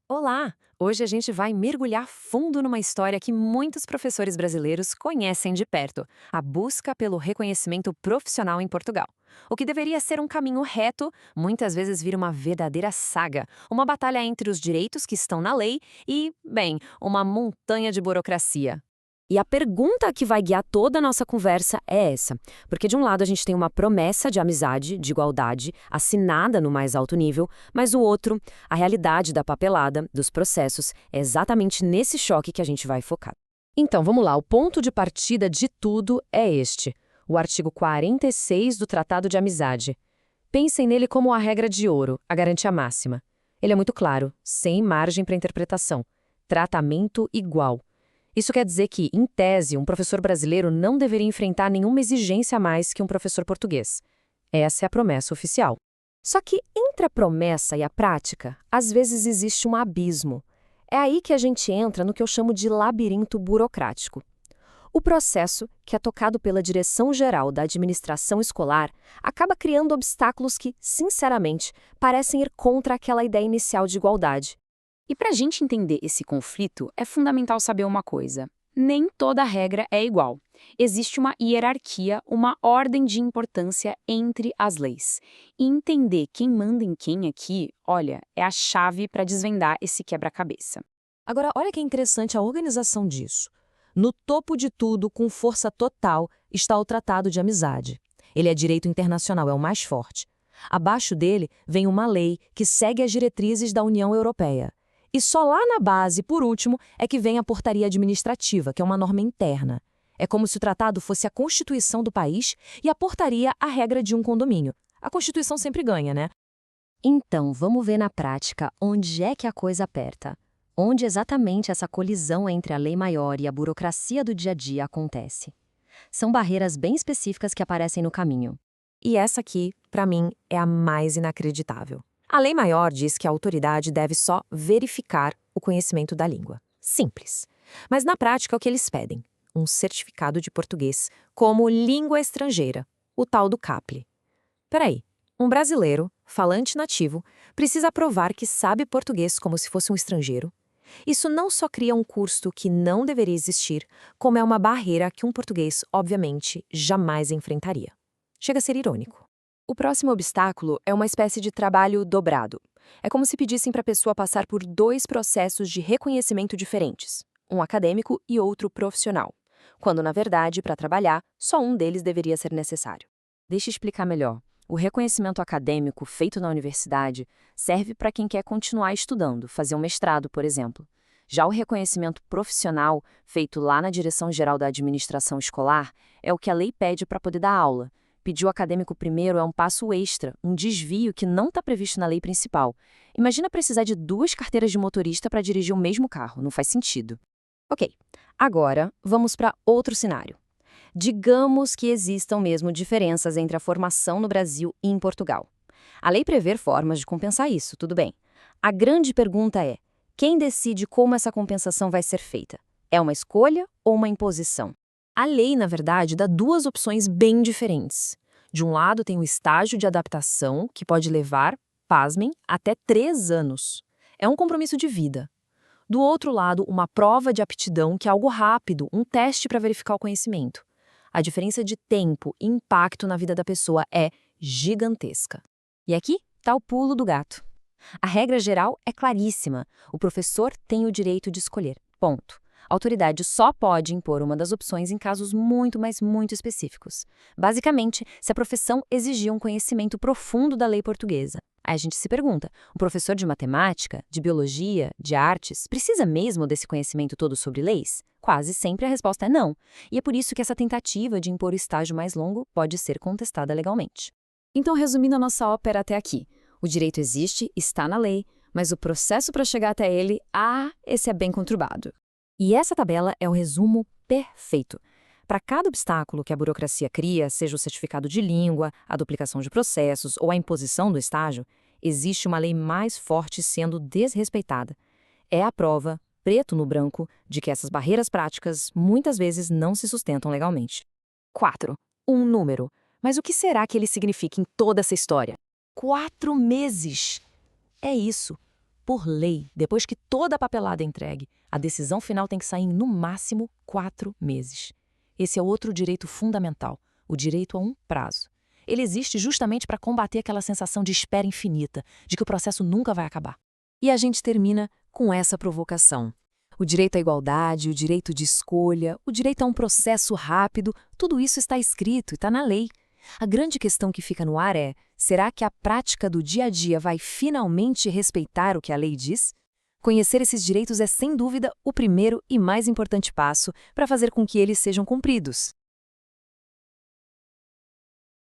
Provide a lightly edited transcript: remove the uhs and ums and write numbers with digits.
Olá! Hoje a gente vai mergulhar fundo numa história que muitos professores brasileiros conhecem de perto: a busca pelo reconhecimento profissional em Portugal. O que deveria ser um caminho reto, muitas vezes vira uma verdadeira saga, uma batalha entre os direitos que estão na lei e, bem, uma montanha de burocracia. E a pergunta que vai guiar toda a nossa conversa é essa. Porque, de um lado, a gente tem uma promessa de amizade, de igualdade, assinada no mais alto nível, mas o outro, a realidade da papelada, dos processos, é exatamente nesse choque que a gente vai focar. Então, vamos lá, o ponto de partida de tudo é este: o artigo 46 do Tratado de Amizade. Pensem nele como a regra de ouro, a garantia máxima. Ele é muito claro, sem margem para interpretação. Tratamento igual. Isso quer dizer que, em tese, um professor brasileiro não deveria enfrentar nenhuma exigência a mais que um professor português. Essa é a promessa oficial. Só que entre a promessa e a prática, às vezes existe um abismo. É aí que a gente entra no que eu chamo de labirinto burocrático. O processo, que é tocado pela Direção-Geral da Administração Escolar, acaba criando obstáculos que, sinceramente, parecem ir contra aquela ideia inicial de igualdade. E para a gente entender esse conflito, é fundamental saber uma coisa: nem toda regra é igual. Existe uma hierarquia, uma ordem de importância entre as leis. E entender quem manda em quem aqui, olha, é a chave para desvendar esse quebra-cabeça. Agora, olha que interessante a organização disso. No topo de tudo, com força total, está o Tratado de Amizade. Ele é direito internacional, é o mais forte. Abaixo dele vem uma lei que segue as diretrizes da União Europeia. E só lá na base, por último, é que vem a portaria administrativa, que é uma norma interna. É como se o tratado fosse a constituição do país e a portaria a regra de um condomínio. A Constituição sempre ganha, né? Então, vamos ver na prática onde é que a coisa aperta. Onde exatamente essa colisão entre a lei maior e a burocracia do dia a dia acontece. São barreiras bem específicas que aparecem no caminho. E essa aqui, para mim, é a mais inacreditável. A lei maior diz que a autoridade deve só verificar o conhecimento da língua. Simples. Mas na prática, o que eles pedem? Um certificado de português como língua estrangeira, o tal do CAPLE. Peraí, um brasileiro, falante nativo, precisa provar que sabe português como se fosse um estrangeiro? Isso não só cria um custo que não deveria existir, como é uma barreira que um português, obviamente, jamais enfrentaria. Chega a ser irônico. O próximo obstáculo é uma espécie de trabalho dobrado. É como se pedissem para a pessoa passar por dois processos de reconhecimento diferentes, um acadêmico e outro profissional, quando, na verdade, para trabalhar, só um deles deveria ser necessário. Deixa eu explicar melhor. O reconhecimento acadêmico feito na universidade serve para quem quer continuar estudando, fazer um mestrado, por exemplo. Já o reconhecimento profissional, feito lá na Direção-Geral da Administração Escolar, é o que a lei pede para poder dar aula. Pedir o acadêmico primeiro é um passo extra, um desvio que não está previsto na lei principal. Imagina precisar de duas carteiras de motorista para dirigir o mesmo carro, não faz sentido. Ok, agora vamos para outro cenário. Digamos que existam mesmo diferenças entre a formação no Brasil e em Portugal. A lei prevê formas de compensar isso, tudo bem. A grande pergunta é: quem decide como essa compensação vai ser feita? É uma escolha ou uma imposição? A lei, na verdade, dá duas opções bem diferentes. De um lado, tem o estágio de adaptação, que pode levar, pasmem, até 3 anos. É um compromisso de vida. Do outro lado, uma prova de aptidão, que é algo rápido, um teste para verificar o conhecimento. A diferença de tempo e impacto na vida da pessoa é gigantesca. E aqui está o pulo do gato. A regra geral é claríssima. O professor tem o direito de escolher. Ponto. A autoridade só pode impor uma das opções em casos muito, mas muito específicos. Basicamente, se a profissão exigir um conhecimento profundo da lei portuguesa. Aí a gente se pergunta, o professor de matemática, de biologia, de artes, precisa mesmo desse conhecimento todo sobre leis? Quase sempre a resposta é não. E é por isso que essa tentativa de impor o estágio mais longo pode ser contestada legalmente. Então, resumindo a nossa ópera até aqui, o direito existe, está na lei, mas o processo para chegar até ele, esse é bem conturbado. E essa tabela é o resumo perfeito. Para cada obstáculo que a burocracia cria, seja o certificado de língua, a duplicação de processos ou a imposição do estágio, existe uma lei mais forte sendo desrespeitada. É a prova, preto no branco, de que essas barreiras práticas muitas vezes não se sustentam legalmente. 4. Um número. Mas o que será que ele significa em toda essa história? 4 meses! É isso. Por lei, depois que toda a papelada é entregue, a decisão final tem que sair em, no máximo, 4 meses. Esse é outro direito fundamental, o direito a um prazo. Ele existe justamente para combater aquela sensação de espera infinita, de que o processo nunca vai acabar. E a gente termina com essa provocação. O direito à igualdade, o direito de escolha, o direito a um processo rápido, tudo isso está escrito e está na lei. A grande questão que fica no ar é: será que a prática do dia a dia vai finalmente respeitar o que a lei diz? Conhecer esses direitos é, sem dúvida, o primeiro e mais importante passo para fazer com que eles sejam cumpridos.